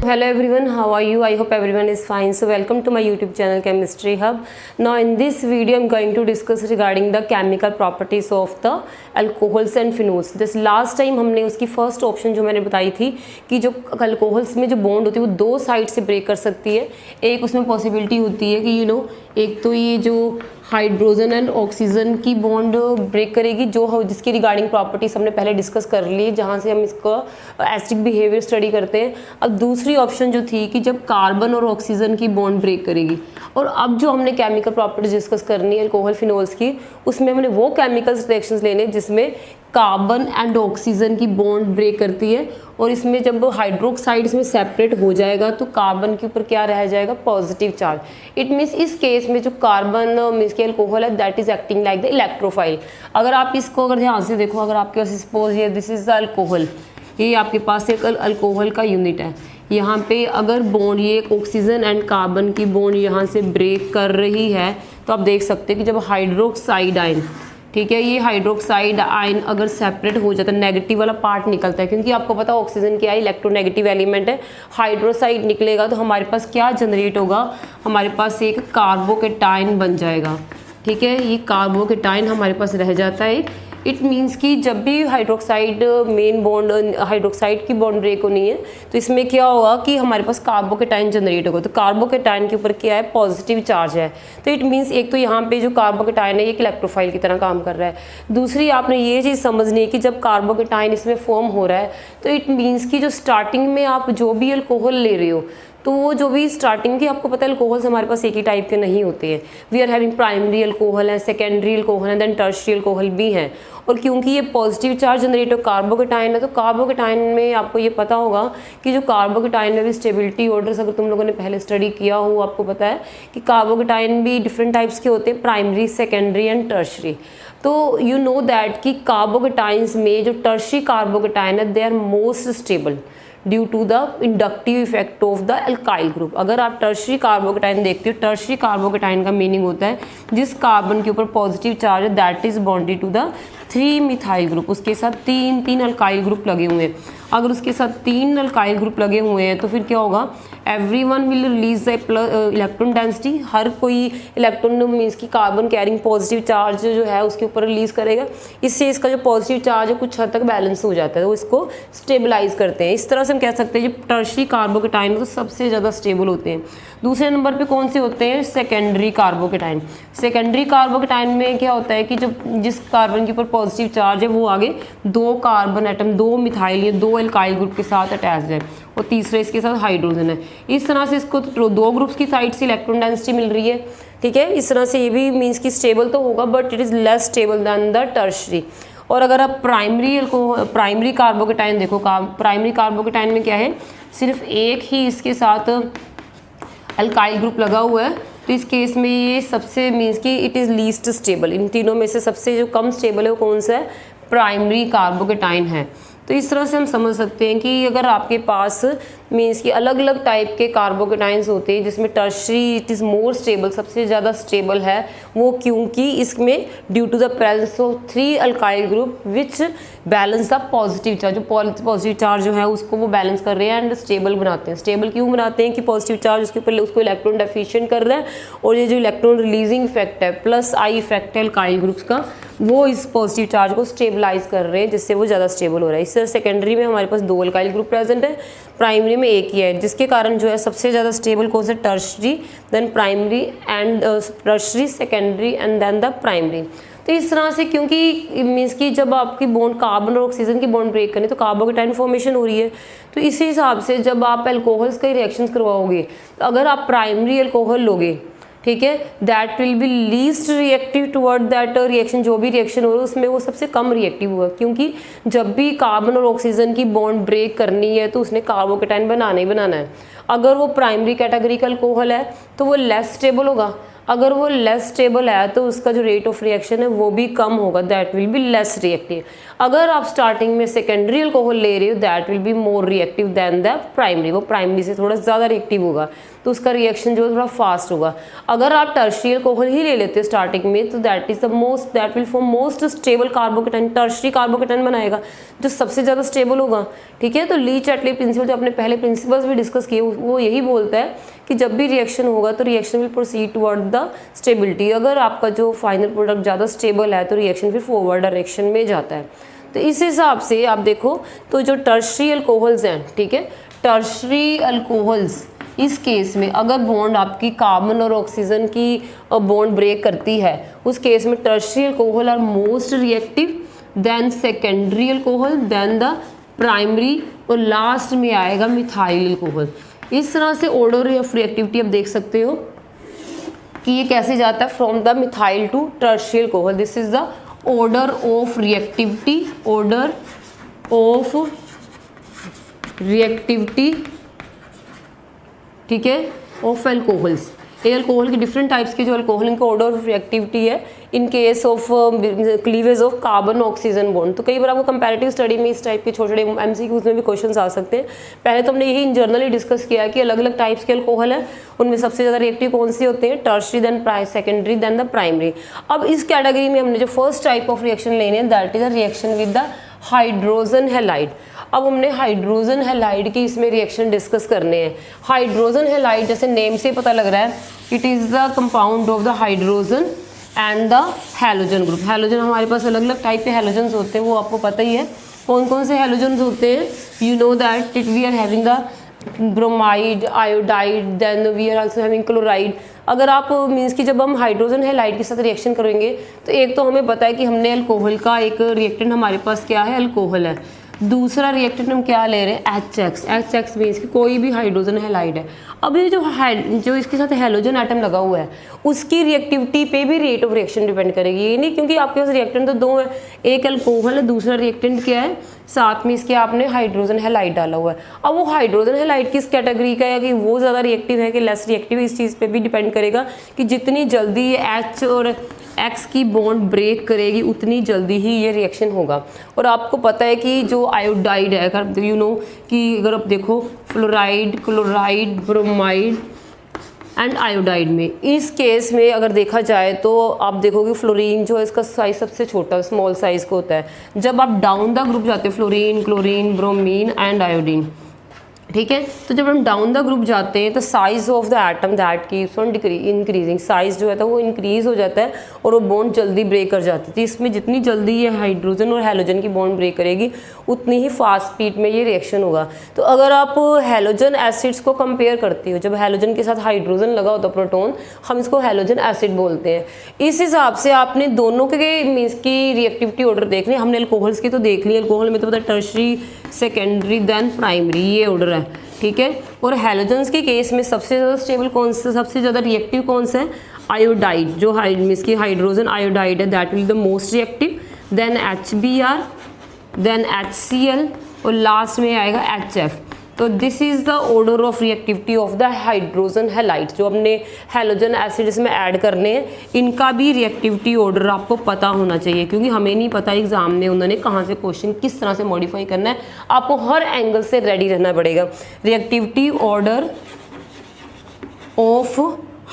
Hello everyone, how are you? I hope everyone is fine. So welcome to my YouTube channel Chemistry Hub. Now in this video I'm going to discuss regarding the chemical properties of the alcohols and phenols. This last time हमने उसकी first option जो मैंने बताई थी कि जो alcohols में जो बॉन्ड होती है वो दो साइड से ब्रेक कर सकती है। एक उसमें पॉसिबिलिटी होती है कि एक तो ये जो हाइड्रोजन एंड ऑक्सीजन की बॉन्ड ब्रेक करेगी जिसकी रिगार्डिंग प्रॉपर्टीज हमने पहले डिस्कस कर ली, जहाँ से हम इसका एसिडिक बिहेवियर स्टडी करते हैं। अब दूसरी ऑप्शन जो थी कि जब कार्बन और ऑक्सीजन की बॉन्ड ब्रेक करेगी। और अब जो हमने केमिकल प्रॉपर्टीज डिस्कस करनी है अल्कोहल फिनोल्स की, उसमें हमने वो केमिकल रिएक्शंस लेने जिसमें कार्बन एंड ऑक्सीजन की बॉन्ड ब्रेक करती है। और इसमें जब हाइड्रोक्साइड इसमें सेपरेट हो जाएगा तो कार्बन के ऊपर क्या रह जाएगा, पॉजिटिव चार्ज। इट मीन्स इस केस में जो कार्बन मीन्स के अल्कोहल है that is acting like the electrophile. अगर आप इसको अगर ध्यान से देखो, अगर आपके पास सपोज ये दिस इज द अल्कोहल, ये आपके पास एक अल्कोहल का यूनिट है। यहाँ पे अगर बॉन्ड ये ऑक्सीजन एंड कार्बन की बॉन्ड यहाँ से ब्रेक कर रही है तो आप देख सकते हैं कि जब हाइड्रोक्साइड आयन, ठीक है, ये हाइड्रोक्साइड आयन अगर सेपरेट हो जाता है, नेगेटिव वाला पार्ट निकलता है, क्योंकि आपको पता है ऑक्सीजन क्या है, इलेक्ट्रोनेगेटिव एलिमेंट है। हाइड्रोक्साइड निकलेगा तो हमारे पास क्या जनरेट होगा, हमारे पास एक कार्बोकेटाइन बन जाएगा। ठीक है, ये कार्बोकेटाइन हमारे पास रह जाता है। इट मीन्स कि जब भी हाइड्रोक्साइड मेन बॉन्ड हाइड्रोक्साइड की बॉन्ड ब्रेक होनी है तो इसमें क्या होगा कि हमारे पास कार्बोकेटाइन जनरेट होगा। तो कार्बोकेटाइन के ऊपर क्या है, पॉजिटिव चार्ज है। तो इट मीन्स एक तो यहाँ पे जो कार्बोकेटाइन है ये एक इलेक्ट्रोफाइल की तरह काम कर रहा है। दूसरी आपने ये चीज़ समझनी है कि जब कार्बोकेटाइन इसमें फॉर्म हो रहा है तो इट मीन्स कि जो स्टार्टिंग में आप जो भी अल्कोहल ले रहे हो तो वो जो भी स्टार्टिंग की, आपको पता है अल्कोहल्स हमारे पास एक ही टाइप के नहीं होते हैं। We are having primary alcohol है, सेकेंडरी अल्कोहल है, देन टर्शियरी अल्कोहल भी हैं। और क्योंकि ये पॉजिटिव चार्ज जनरेट हो कार्बोकेटाइन है तो कार्बोकेटाइन में आपको ये पता होगा कि जो कार्बोकेटाइन में भी स्टेबिलिटी ऑर्डर्स, अगर तुम लोगों ने पहले स्टडी किया हो आपको पता है कि कार्बोकेटाइन भी डिफरेंट टाइप्स के होते हैं, प्राइमरी, सेकेंडरी एंड टर्शियरी। तो यू नो दैट कि कार्बोकेटाइन्स में जो टर्शियरी कार्बोकेटाइन है they are most stable due to the inductive effect of the alkyl group. अगर आप टर्शियरी कार्बोकेटाइन देखते हो, टर्शियरी कार्बोकेटाइन का मीनिंग होता है जिस कार्बन के ऊपर पॉजिटिव चार्ज है that is bonded to the 3 methyl group, उसके साथ तीन अल्काइल ग्रुप लगे हुए हैं। अगर उसके साथ 3 अल्काइल ग्रुप लगे हुए हैं तो फिर क्या होगा, everyone will release the electron density. हर कोई इलेक्ट्रॉन मीन्स की कार्बन कैरिंग पॉजिटिव चार्ज जो है उसके ऊपर रिलीज करेगा। इससे इसका जो पॉजिटिव चार्ज है कुछ हद तक बैलेंस हो जाता है, तो इसको स्टेबलाइज करते हैं। इस तरह से हम कह सकते हैं जो टर्शियरी कार्बोकेटाइन तो सबसे ज़्यादा स्टेबल होते हैं। दूसरे नंबर पे कौन से होते हैं, सेकेंडरी कार्बोकेटाइन। सेकेंडरी कार्बोकेटाइन में क्या होता है कि जो जिस कार्बन के ऊपर पॉजिटिव चार्ज है वो आगे 2 कार्बन एटम, 2 मिथाइल या 2 अल्काइल ग्रुप के साथ अटैच है और तीसरा इसके साथ हाइड्रोजन है। इस तरह से इसको 2 ग्रुप्स की साइड से इलेक्ट्रॉन डेंसिटी मिल रही है। ठीक है, इस तरह से ये भी मीन्स की स्टेबल तो होगा but it is less stable then the tertiary. और अगर आप प्राइमरी कार्बोकेटाइन देखो, प्राइमरी कार्बोकेटाइन में क्या है, सिर्फ एक ही इसके साथ अल्काइल ग्रुप लगा हुआ है, तो इस केस में ये सबसे मीन्स कि इट इज़ लीस्ट स्टेबल। इन तीनों में से सबसे जो कम स्टेबल है वो कौन सा है, प्राइमरी कार्बोकेटाइन है। तो इस तरह से हम समझ सकते हैं कि अगर आपके पास मीन्स कि अलग अलग टाइप के कार्बोकेटाइन्स होते हैं जिसमें tertiary it is more stable, सबसे ज़्यादा स्टेबल है वो, क्योंकि इसमें due to the presence of 3 alkyl group which balance the positive charge. जो पॉजिटिव चार्ज जो है उसको वो बैलेंस कर रहे हैं एंड स्टेबल बनाते हैं। स्टेबल क्यों बनाते हैं कि पॉजिटिव चार्ज उसके ऊपर उसको इलेक्ट्रॉन डेफिशिएंट कर रहा है और ये जो इलेक्ट्रॉन रिलीजिंग इफेक्ट है प्लस आई इफेक्ट है अल्काइल ग्रुप्स का, वो इस पॉजिटिव चार्ज को स्टेबलाइज कर रहे हैं जिससे वो ज़्यादा स्टेबल हो रहा है। इससे सेकेंडरी में हमारे पास 2 अल्काइल ग्रुप प्रेजेंट है, प्राइमरी में एक ही है, जिसके कारण जो है सबसे ज़्यादा स्टेबल कौन सा, tertiary, then primary and tertiary, secondary and then the primary. तो इस तरह से क्योंकि मीन्स कि जब आपकी बॉन्ड कार्बन और ऑक्सीजन की बॉन्ड ब्रेक करें तो कार्बोकेटाइन फॉर्मेशन हो रही है। तो इसी हिसाब से जब आप अल्कोहल्स के रिएक्शंस करवाओगे तो अगर आप प्राइमरी अल्कोहल लोगे, ठीक है, that will be least reactive toward that reaction. जो भी रिएक्शन हो रहा है उसमें वो सबसे कम रिएक्टिव हुआ, क्योंकि जब भी कार्बन और ऑक्सीजन की बॉन्ड ब्रेक करनी है तो उसने कार्बोकेटाइन बनाना ही बनाना है। अगर वो प्राइमरी कैटेगरी का अल्कोहल है तो वो लेस स्टेबल होगा, अगर वो लेस स्टेबल है तो उसका जो रेट ऑफ रिएक्शन है वो भी कम होगा, that will be less reactive. अगर आप स्टार्टिंग में सेकेंडरी अल्कोहल ले रहे हो that will be more reactive than the primary, वो प्राइमरी से थोड़ा ज़्यादा रिएक्टिव होगा, तो उसका रिएक्शन जो है थोड़ा फास्ट होगा। अगर आप टर्शियरी अल्कोहल ही ले लेते हो स्टार्टिंग में तो that is the most, that will form most stable carbocation, tertiary carbocation बनाएगा जो सबसे ज़्यादा स्टेबल होगा। ठीक है, तो ली चैटले प्रिंसिपल जो अपने पहले प्रिंसिपल्स भी डिस्कस किए वो यही बोलता है कि जब भी रिएक्शन होगा तो reaction will proceed toward the stability. अगर आपका जो फाइनल प्रोडक्ट ज़्यादा स्टेबल है तो रिएक्शन फिर फॉरवर्ड डायरेक्शन में जाता है। तो इस हिसाब से आप देखो तो जो टर्शियरी अल्कोहल्स हैं, ठीक है, टर्शियरी अल्कोहल्स इस केस में अगर बॉन्ड आपकी कार्बन और ऑक्सीजन की बॉन्ड ब्रेक करती है उस केस में tertiary alcohol are most reactive then secondary alcohol then the primary और लास्ट में आएगा मिथाइल अल्कोहल। इस तरह से ऑर्डर ऑफ रिएक्टिविटी आप देख सकते हो कि ये कैसे जाता है from the methyl to tertiary alcohol. This is the order of reactivity, order of reactivity, ठीक है, ऑफ अल्कोहल्स। ये अल्कोहल के डिफरेंट टाइप्स के जो अल्कोहल इनका ऑर्डर ऑफ रिएक्टिविटी है in case of cleavage of carbon oxygen bond. तो कई बार आपको कंपैरेटिव स्टडी में इस टाइप के छोटे छोटे एमसीक्यूज में भी क्वेश्चंस आ सकते हैं। पहले तो हमने यही जनरली डिस्कस किया कि अलग अलग टाइप्स के अल्कोहल है, उनमें सबसे ज़्यादा रिएक्टिव कौन से होते हैं, tertiary then secondary then the primary. अब इस कैटेगरी में हमने जो फर्स्ट टाइप ऑफ रिएक्शन लेने हैं that is a reaction with the hydrogen halide. अब हमने हाइड्रोजन हैलाइड की इसमें रिएक्शन डिस्कस करने हैं। हाइड्रोजन हैलाइड जैसे नेम से पता लग रहा है it is the compound of the hydrogen and the halogen group. Halogen हमारे पास अलग अलग टाइप के हैलोजन्स होते हैं, वो आपको पता ही है कौन कौन से हैलोजन्स होते हैं। You know that it we are having the bromide, iodide, then we are also having chloride. अगर आप मीन्स कि जब हम हाइड्रोजन हैलाइड के साथ रिएक्शन करेंगे तो एक तो हमें पता है कि हमने अल्कोहल का एक रिएक्टेंट हमारे पास क्या है, अल्कोहल है। दूसरा रिएक्टेंट हम क्या ले रहे हैं, HX। HX मीन्स कि कोई भी हाइड्रोजन हैलाइड है। अब ये जो इसके साथ हैलोजन एटम लगा हुआ है उसकी रिएक्टिविटी पे भी रेट ऑफ रिएक्शन डिपेंड करेगी। ये नहीं क्योंकि आपके पास रिएक्टेंट तो दो है, एक अल्कोहल है, दूसरा रिएक्टेंट क्या है, साथ में इसके आपने हाइड्रोजन हैलाइड डाला हुआ है। अब वो हाइड्रोजन हैलाइड किस कैटेगरी का है कि वो ज़्यादा रिएक्टिव है कि लेस रिएक्टिव, इस चीज़ पे भी डिपेंड करेगा कि जितनी जल्दी ये H और X की बॉन्ड ब्रेक करेगी उतनी जल्दी ही ये रिएक्शन होगा। और आपको पता है कि जो आयोडाइड है, अगर यू नो कि अगर आप देखो fluoride, chloride, bromide and iodide में, इस केस में अगर देखा जाए तो आप देखोगे फ्लोरीन जो है इसका साइज सबसे छोटा स्मॉल साइज का होता है। जब आप डाउन द ग्रुप जाते हैं fluorine, chlorine, bromine and iodine, ठीक है, तो जब हम डाउन द ग्रुप जाते हैं तो size of the atom that keeps on increasing, size जो है तो वो इंक्रीज हो जाता है और वो बॉन्ड जल्दी ब्रेक कर जाती है। तो इसमें जितनी जल्दी ये हाइड्रोजन और हैलोजन की बॉन्ड ब्रेक करेगी उतनी ही फास्ट स्पीड में ये रिएक्शन होगा। तो अगर आप हैलोजन एसिड्स को कंपेयर करते हो, जब हैलोजन के साथ हाइड्रोजन लगा होता है प्रोटोन, हम इसको हैलोजन एसिड बोलते हैं। इस हिसाब से आपने दोनों के मीन्स की रिएक्टिविटी ऑर्डर देखने, हमने अल्कोहल्स की तो देख ली, अल्कोहल में तो पता है टर्शियरी, सेकेंडरी देन प्राइमरी, ये ऑर्डर है, ठीक है। और हैलोजन्स के केस में सबसे ज़्यादा स्टेबल कौन सा, सबसे ज़्यादा रिएक्टिव कौन सा है, आयोडाइड, जो मीन्स की हाइड्रोजन आयोडाइड है that will the most reactive, then HBr, then HCl और लास्ट में आएगा HF। तो this is the order of reactivity of the hydrogen halide. जो हमने हैलोजन एसिड इसमें ऐड करने हैं इनका भी रिएक्टिविटी ऑर्डर आपको पता होना चाहिए, क्योंकि हमें नहीं पता एग्जाम में उन्होंने कहाँ से क्वेश्चन किस तरह से मॉडिफाई करना है, आपको हर एंगल से रेडी रहना पड़ेगा। रिएक्टिविटी ऑर्डर ऑफ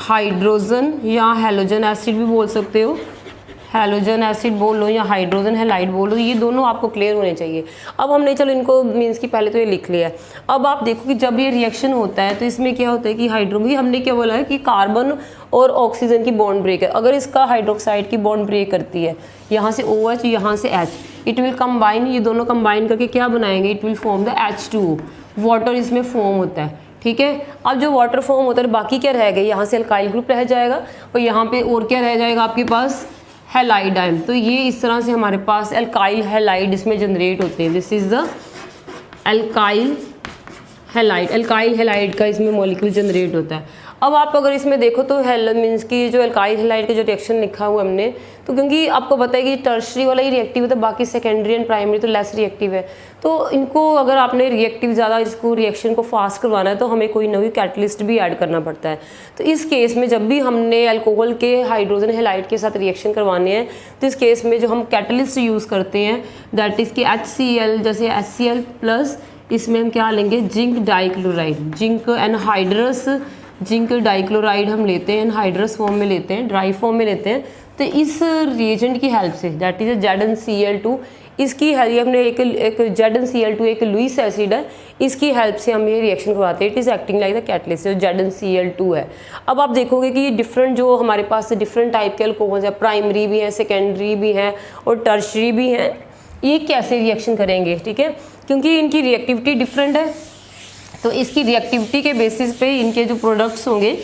हाइड्रोजन या हैलोजन एसिड भी बोल सकते हो, हैलोजन एसिड बोलो या हाइड्रोजन हैलाइड बोलो, ये दोनों आपको क्लियर होने चाहिए। अब हमने चलो इनको मीन्स कि पहले तो ये लिख लिया है। अब आप देखो कि जब ये रिएक्शन होता है तो इसमें क्या होता है कि हाइड्रोजन, हमने क्या बोला है कि कार्बन और ऑक्सीजन की बॉन्ड ब्रेक है। अगर इसका हाइड्रोक्साइड की बॉन्ड ब्रेक करती है, यहाँ से OH यहाँ से H, इट विल कंबाइन, ये दोनों कंबाइन करके क्या बनाएंगे, it will form the H2O, water इसमें फॉर्म होता है, ठीक है। अब जो वाटर फॉर्म होता है बाकी क्या रह गया, यहाँ से अल्काइल ग्रुप रह जाएगा और यहाँ पे और क्या रह जाएगा आपके पास, हैलाइड आयन। तो ये इस तरह से हमारे पास अल्काइल हैलाइड इसमें जनरेट होते हैं। This is the alkyl halide, alkyl halide का इसमें मॉलिक्यूल जनरेट होता है। अब आप अगर इसमें देखो तो हेल मीन्स की जो अल्काइल हैलाइड का जो रिएक्शन लिखा हुआ हमने, तो क्योंकि आपको पता है कि टर्शरी वाला ही रिएक्टिव है, तो बाकी सेकेंडरी एंड प्राइमरी तो लेस रिएक्टिव है। तो इनको अगर आपने रिएक्टिव ज़्यादा इसको रिएक्शन को फास्ट करवाना है तो हमें कोई नई कैटलिस्ट भी ऐड करना पड़ता है। तो इस केस में जब भी हमने अल्कोहल के हाइड्रोजन हैलाइड के साथ रिएक्शन करवाने हैं तो इस केस में जो हम कैटलिस्ट यूज़ करते हैं दैट इज़ कि HCl, जैसे HCl प्लस इसमें हम क्या लेंगे, zinc dichloride, zinc anhydrous zinc dichloride हम लेते हैं, एनहाइड्रस फॉर्म में लेते हैं, ड्राई फॉर्म में लेते हैं। तो इस रिएजेंट की help say that is ZnCl2, इसकी हेल्प हमने एक ZnCl2 एक लुईस एसिड है, इसकी हेल्प से हम ये रिएक्शन करवाते हैं। It is acting like the catalyst, जो ZnCl2 है। अब आप देखोगे कि डिफरेंट जो हमारे पास डिफरेंट टाइप के अल्कोहल्स हैं, प्राइमरी भी हैं, सेकेंडरी भी हैं और टर्शरी भी हैं, ये कैसे रिएक्शन करेंगे, ठीक है, क्योंकि इनकी रिएक्टिविटी डिफरेंट है। तो इसकी रिएक्टिविटी के बेसिस पे इनके जो प्रोडक्ट्स होंगे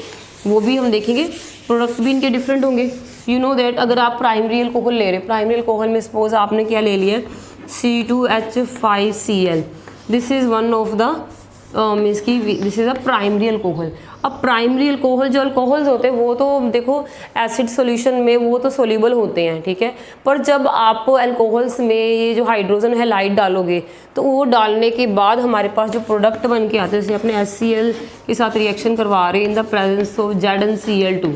वो भी हम देखेंगे, प्रोडक्ट भी इनके डिफरेंट होंगे। यू नो दैट अगर आप प्राइमरी अल्कोहल ले रहे हैं, प्राइमरी अल्कोहल में सपोज आपने क्या ले लिया, C2H5Cl, this is one of the means की this is a primary alcohol. अब प्राइमरी अल्कोहल जो अल्कोहल्स होते हैं वो तो देखो एसिड सॉल्यूशन में वो तो सोल्यूबल होते हैं, ठीक है, पर जब आप अल्कोहल्स में ये जो हाइड्रोजन हैलाइड डालोगे तो वो डालने के बाद हमारे पास जो प्रोडक्ट बन के आते हैं, जैसे अपने HCl के साथ रिएक्शन करवा रहे हैं in the presence of ZnCl2,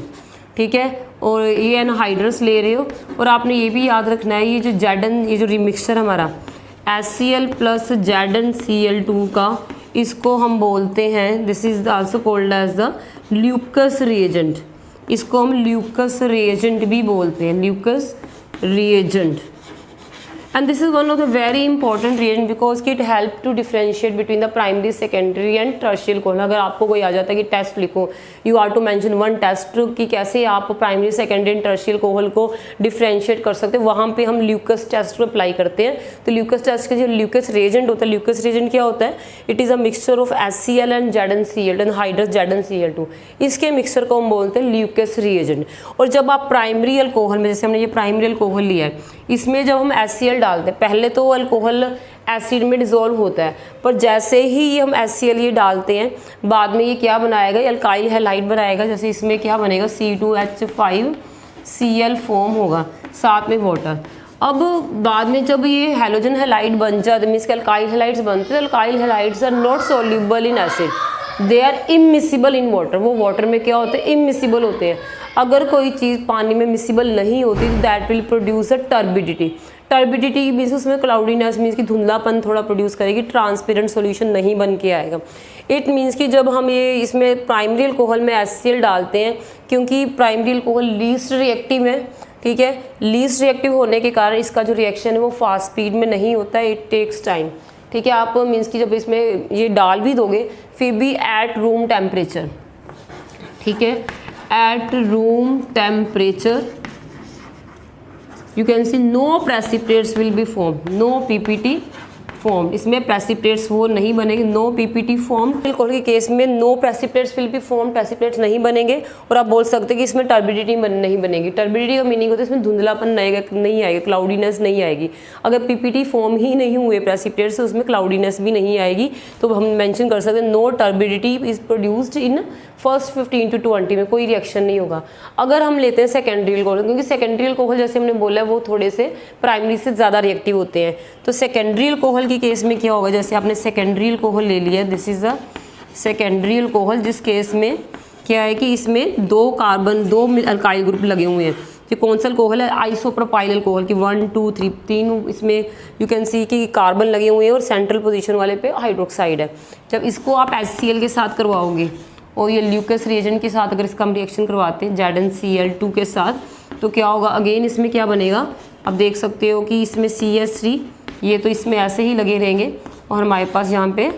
ठीक है, और ये एनहाइड्रस ले रहे हो। और आपने ये भी याद रखना है ये जो रिमिक्सचर हमारा HCl प्लस ZnCl2 का, इसको हम बोलते हैं, this is also called as the Lucas reagent, इसको हम ल्यूकस रिएजेंट भी बोलते हैं, Lucas reagent. and this is one of the very important reagent because it help to differentiate between the primary, secondary and tertiary alcohol। अगर आपको कोई आ जाता है कि टेस्ट लिखो, you are to mention one test कि कैसे आप primary, secondary and tertiary alcohol को डिफरेंशिएट कर सकते हैं, वहाँ पे हम ल्यूकस टेस्ट को अप्लाई करते हैं। तो ल्यूकस टेस्ट का जो ल्यूकस रिएजेंट होता है, ल्यूकस रिएजेंट क्या होता है, it is a mixture of HCl and ZnCl anhydrous ZnCl2, इसके मिक्सचर को हम बोलते हैं ल्यूकस रिएजेंट। और जब आप प्राइमरी अल्कोहल में, जैसे हमने ये प्राइमरी अल्कोहल लिया है, इसमें जब हम HCl डालते हैं, पहले तो अल्कोहल एसिड में डिज़ोल्व होता है, पर जैसे ही ये हम HCl ये डालते हैं बाद में ये क्या बनाएगा, ये अल्काइल हैलाइड बनाएगा। जैसे इसमें क्या बनेगा, C2H5Cl फॉर्म होगा, साथ में वाटर। अब बाद में जब ये हैलोजन हैलाइड बन जाते हैं, मीन्स के अल्काइल हैलाइड्स बनते हैं, alkyl halides are not soluble in acid, they are immiscible in water. वो वाटर में क्या होते हैं, इमिसिबल होते हैं। अगर कोई चीज़ पानी में मिसिबल नहीं होती तो that will produce a turbidity. Turbidity means उसमें क्लाउडीनेस, मीन्स की धुंधलापन थोड़ा प्रोड्यूस करेगी, ट्रांसपेरेंट सॉल्यूशन नहीं बन के आएगा। इट मीन्स कि जब हम ये इसमें प्राइमरी अल्कोहल में HCl डालते हैं, क्योंकि प्राइमरी अल्कोहल लीस्ट रिएक्टिव है, ठीक है, लीस्ट रिएक्टिव होने के कारण इसका जो रिएक्शन है वो फास्ट स्पीड में नहीं होता है, इट टेक्स टाइम, ठीक है। आप मीन्स कि जब इसमें ये डाल भी दोगे फिर भी एट रूम टेम्परेचर, ठीक है, at room temperature you can see no precipitates will be formed, no PPT formed, इसमें प्रेसिपिटेट्स वो नहीं बनेंगे, नो PPT फॉर्म। अल्कोहल के केस में no precipitates will be form, precipitates नहीं बनेंगे। और आप बोल सकते हैं कि इसमें टर्बिडिटी नहीं बनेगी। टर्बिडिटी का मीनिंग होता है इसमें धुंधलापन नहीं आएगा, क्लाउडीनेस नहीं आएगी। अगर PPT फॉर्म ही नहीं हुए प्रेसिपिटेट्स तो उसमें क्लाउडीनेस भी नहीं आएगी। तो हम मेंशन कर सकते हैं no turbidity is produced in first 15 to 20 में कोई रिएक्शन नहीं होगा। अगर हम लेते हैं सेकेंडरी अल्कोहल, क्योंकि सेकेंडरी अल्कोहल जैसे हमने बोला है वो थोड़े से प्राइमरी से ज़्यादा रिएक्टिव होते हैं, तो सेकेंडरी अल्कोहल के केस में क्या होगा, जैसे आपने सेकेंडरी अल्कोहल ले लिया, this is a secondary alcohol, जिस केस में क्या है कि इसमें दो अल्काइल ग्रुप लगे हुए हैं। ये कौन सा अल्कोहल है, आइसोप्रोपाइल अल्कोहल की 1 2 3 तीन इसमें यू कैन सी कि कार्बन लगे हुए हैं और सेंट्रल पोजीशन वाले पे हाइड्रोक्साइड है। जब इसको आप HCl के साथ करवाओगे और ये ल्यूकस रिएजेंट के साथ अगर इसका हम रिएक्शन करवाते हैं ZnCl2 के साथ, तो क्या होगा, अगेन इसमें क्या बनेगा, आप देख सकते हो कि इसमें CH3 ये तो इसमें ऐसे ही लगे रहेंगे और हमारे पास यहाँ पे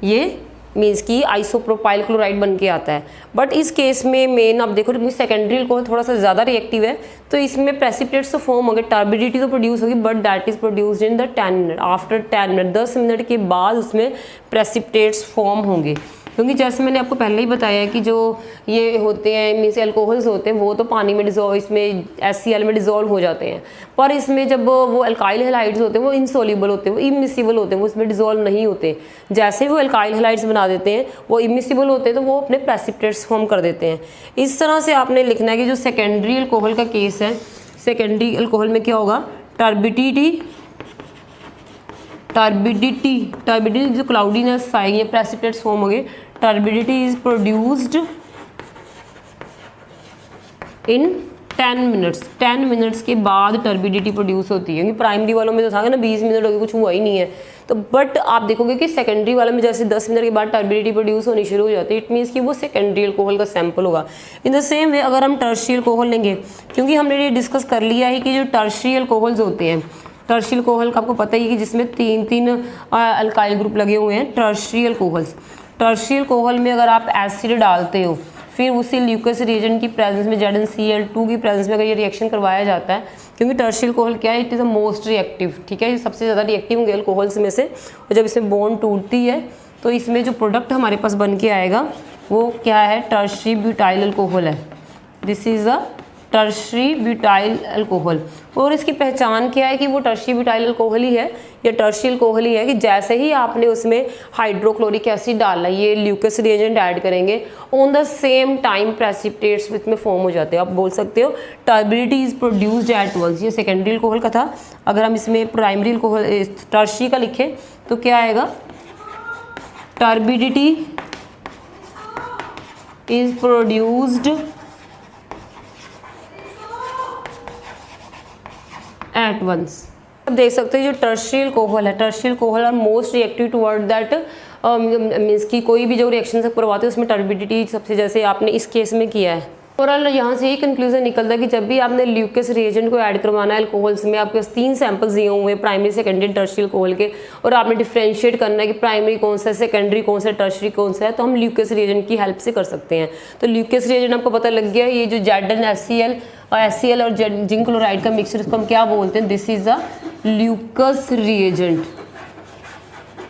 ये मीन्स की आइसोप्रोपाइल क्लोराइड बन के आता है। बट इस केस में मेन आप देखो क्योंकि सेकेंडरी अल्कोहल थोड़ा सा ज़्यादा रिएक्टिव है, तो इसमें प्रेसिपिटेट्स तो फॉर्म होंगे, टर्बिडिटी तो प्रोड्यूस होगी, but that is produced in the 10 minute, after 10 minute, 10 minute के बाद उसमें प्रेसिपिटेट्स फॉर्म होंगे। क्योंकि जैसे मैंने आपको पहले ही बताया कि जो ये होते हैं मीन्स अल्कोहल्स होते हैं वो तो पानी में डिजोल्व, इसमें HCl में डिजोल्व हो जाते हैं, पर इसमें जब वो अल्काइल हैलाइड्स होते हैं वो इनसोल्यूबल होते हैं, वो इमिसिबल होते हैं, वो इसमें डिजोल्व नहीं होते। जैसे वो अल्काइल हैलाइड्स बना देते हैं वो इमिसिबल होते हैं तो वो अपने प्रेसिपिटेट्स फॉर्म कर देते हैं। इस तरह से आपने लिखना है कि जो सेकेंडरी अल्कोहल का केस है, सेकेंडरी अल्कोहल में क्या होगा, टर्बिडिटी जो क्लाउडीनेस आएगी, प्रेसिपिटेट्स फॉर्म हो गए। Turbidity is produced in 10 minutes, 10 minutes के बाद टर्बिडिटी प्रोड्यूस होती है। क्योंकि प्राइमरी वालों में तो था ना 20 मिनट हो गए, कुछ हुआ ही नहीं है, तो बट आप देखोगे कि सेकेंडरी वाले में जैसे 10 मिनट के बाद टर्बिडिटी प्रोड्यूस होनी शुरू हो जाती है, इट मीन्स कि वो सेकेंडरी अल्कोहल का सैंपल होगा। इन द सेम वे अगर हम टर्शियल अल्कोहल लेंगे, क्योंकि हमने ये डिस्कस कर लिया है कि जो टर्शियल अल्कोहल्स होते हैं, टर्शियल अल्कोहल का आपको पता ही है कि जिसमें तीन अल्काइल ग्रुप लगे हुए हैं, टर्शियल अल्कोहल्स। टर्शियल अल्कोहल में अगर आप एसिड डालते हो, फिर उसी ल्यूकस रिएजेंट की प्रेजेंस में ZnCl2 की प्रेजेंस में अगर ये रिएक्शन करवाया जाता है, क्योंकि टर्शियल अल्कोहल क्या है, it is the most reactive, ठीक है, ये सबसे ज़्यादा रिएक्टिव होंगे अल्कोहल्स में से। और जब इसमें बॉन्ड टूटती है तो इसमें जो प्रोडक्ट हमारे पास बन के आएगा वो क्या है, टर्शरी ब्यूटाइल अल्कोहल है। This is a tertiary butyl alcohol. और इसकी पहचान क्या है कि वो टर्शरी ब्यूटाइल अल्कोहल ही है या टर्शियल अल्कोहल ही है कि जैसे ही आपने उसमें हाइड्रोक्लोरिक एसिड डाला, ये ल्यूकस रिएजेंट ऐड करेंगे, on the same time precipitates में फॉर्म हो जाते हैं। आप बोल सकते हो turbidity is produced at once. ये सेकेंडरी अल्कोहल का था, अगर हम इसमें प्राइमरी अल्कोहल टर्शरी का लिखें तो क्या आएगा, turbidity is produced at once. अब देख सकते हैं जो टर्शियल अल्कोहल है, tertiary alcohol are most reactive toward that, means कि कोई भी जो रिएक्शन से करवाते हैं उसमें टर्बिडिटी सबसे, जैसे आपने इस केस में किया है। ओवरऑल यहाँ से यही कंक्लूजन निकलता है कि जब भी आपने ल्यूकस रिएजेंट को ऐड करवाना है अल्कोहल्स में, आपके पास 3 सैंपल्स दिए हुए हैं प्राइमरी सेकेंडरी टर्शियल अल्कोहल के, और आपने डिफरेंशिएट करना है कि प्राइमरी कौन सा है, सेकेंडरी कौन सा है, टर्शरी कौन सा है, तो हम ल्यूकस रिएजेंट की हेल्प से कर सकते हैं। तो ल्यूकस रिएजेंट आपको पता लग गया, ये जो ZnHCl और जिंक क्लोराइड का मिक्सचर, इसको हम क्या बोलते हैं, this is a Lucas reagent.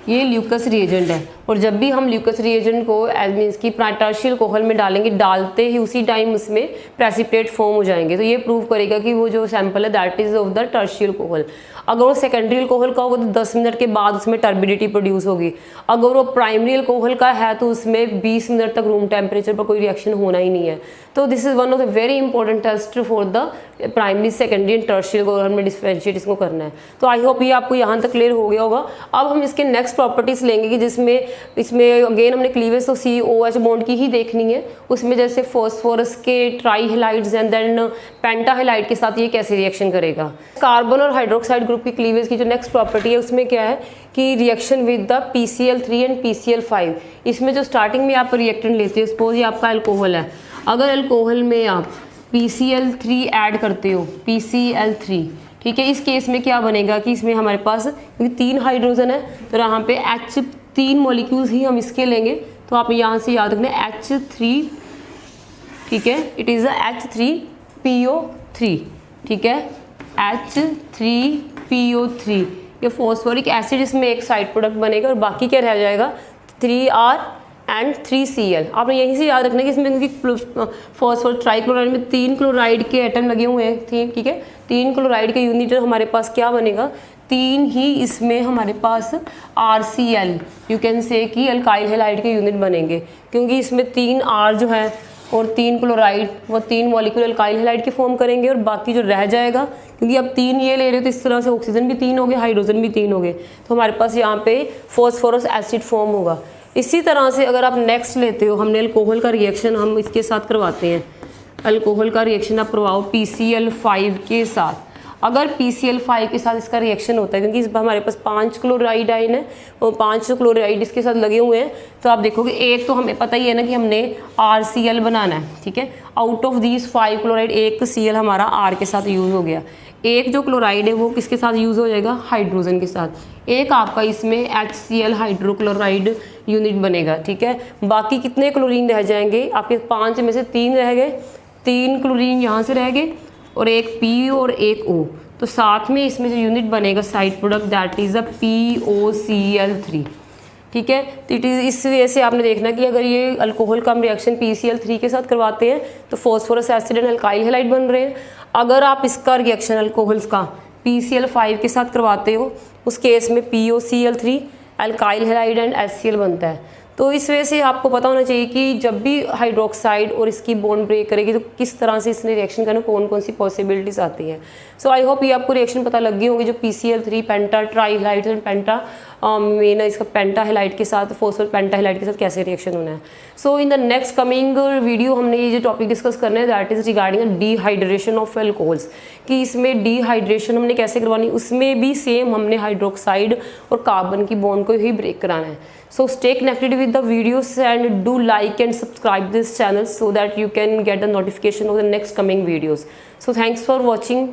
ये ल्यूकस रिएजेंट है। और जब भी हम ल्यूकस रिएजेंट को मीन्स की टर्शियल अल्कोहल में डालेंगे, डालते ही उसी टाइम उसमें प्रेसिपिटेट फॉर्म हो जाएंगे, तो ये प्रूव करेगा कि वो जो सैंपल है that is of the टर्शियल alcohol. अगर वो सेकेंडरी अल्कोहल का होगा तो 10 मिनट के बाद उसमें टर्बिडिटी प्रोड्यूस होगी। अगर वो प्राइमरी अल्कोहल का है तो उसमें 20 मिनट तक रूम टेम्परेचर पर कोई रिएक्शन होना ही नहीं है। तो this is one of the very important test for the primary secondary and tertiary alcohol में डिफरेंशिएट इसको करना है। तो आई होप ये आपको यहाँ तक क्लियर हो गया होगा। अब हम इसके नेक्स्ट प्रॉपर्टीज लेंगे कि जिसमें इसमें अगेन हमने क्लीवेज तो COH बॉन्ड की ही देखनी है, उसमें जैसे फॉस्फोरस के trihalides and then pentahalide के साथ ये कैसे रिएक्शन करेगा। कार्बन और हाइड्रोक्साइड ग्रुप की क्लीवेज की जो नेक्स्ट प्रॉपर्टी है उसमें क्या है कि reaction with the PCl3 and PCl5। इसमें जो स्टार्टिंग में आप रिएक्टेंट लेते हो, सपोज ये आपका अल्कोहल है, अगर अल्कोहल में आप PCl3 ऐड करते हो, PCl3, ठीक है, इस केस में क्या बनेगा कि इसमें हमारे पास क्योंकि 3 हाइड्रोजन है तो यहाँ पे H3 मॉलिक्यूल्स ही हम इसके लेंगे, तो आप यहाँ से याद रखना H3, ठीक है, इट इज़ H3PO3, ठीक है, H3PO3, ये फॉस्फोरिक एसिड इसमें एक साइड प्रोडक्ट बनेगा और बाकी क्या रह जाएगा 3R एंड 3Cl। आपने यहीं से याद रखना कि इसमें क्योंकि फॉस्फोर ट्राइक्लोराइड में 3 क्लोराइड के एटम लगे हुए हैं, ठीक है, 3 क्लोराइड के यूनिट हमारे पास क्या बनेगा, 3 ही इसमें हमारे पास RCl, यू कैन से कि अल्काइल हैलाइड के यूनिट बनेंगे, क्योंकि इसमें 3 R जो है और 3 क्लोराइड, वो 3 मॉलिक्यूल अल्काइल हैलाइड के फॉर्म करेंगे और बाकी जो रह जाएगा, क्योंकि अब 3 ये ले रहे हो तो इस तरह से ऑक्सीजन भी 3 हो गए, हाइड्रोजन भी 3 हो गए, तो हमारे पास यहाँ पे फॉस्फोरस एसिड फॉर्म होगा। इसी तरह से अगर आप नेक्स्ट लेते हो, हमने अल्कोहल का रिएक्शन हम इसके साथ करवाते हैं, अल्कोहल का रिएक्शन आप करवाओ PCl5 के साथ। अगर PCl5 के साथ इसका रिएक्शन होता है, क्योंकि इस हमारे पास 5 क्लोराइड आयन है और 5 क्लोराइड इसके साथ लगे हुए हैं, तो आप देखोगे एक तो हमें पता ही है ना कि हमने RCl बनाना है, ठीक है, आउट ऑफ दीज 5 क्लोराइड एक Cl हमारा R के साथ यूज़ हो गया, एक जो क्लोराइड है वो किसके साथ यूज़ हो जाएगा, हाइड्रोजन के साथ, एक आपका इसमें HCl हाइड्रोक्लोराइड यूनिट बनेगा, ठीक है। बाकी कितने क्लोरीन रह जाएंगे, आपके 5 में से 3 रह गए, 3 क्लोरीन यहाँ से रह गए और एक P और एक O, तो साथ में इसमें जो यूनिट बनेगा side product that is a POCl3, ठीक है। तो इट इज़ इस वजह से आपने देखना कि अगर ये अल्कोहल का हम रिएक्शन PCl3 के साथ करवाते हैं तो phosphorous acid and alkyl halide बन रहे हैं। अगर आप इसका रिएक्शन अल्कोहल्स का PCl5 के साथ करवाते हो उस केस में POCl3 alkyl halide and HCl बनता है। तो इस वजह से आपको पता होना चाहिए कि जब भी हाइड्रोक्साइड और इसकी बॉन्ड ब्रेक करेगी तो किस तरह से इसने रिएक्शन करना, कौन कौन सी पॉसिबिलिटीज आती हैं। सो आई होप ये आपको रिएक्शन पता लग गई होगी जो PCl3 penta try halide and penta main इसका पेंटा हैलाइड के साथ फॉस्फेट पेंटा हैलाइड के साथ कैसे रिएक्शन होना है। So in the next coming video हमने ये जो टॉपिक डिस्कस करना है that is regarding dehydration of alcohols, कि इसमें डिहाइड्रेशन हमने कैसे करवानी, उसमें भी सेम हमने हाइड्रोक्साइड और कार्बन की बॉन्ड को ही ब्रेक कराना है। So stay connected with the videos and do like and subscribe this channel so that you can get the notification of the next coming videos. So thanks for watching.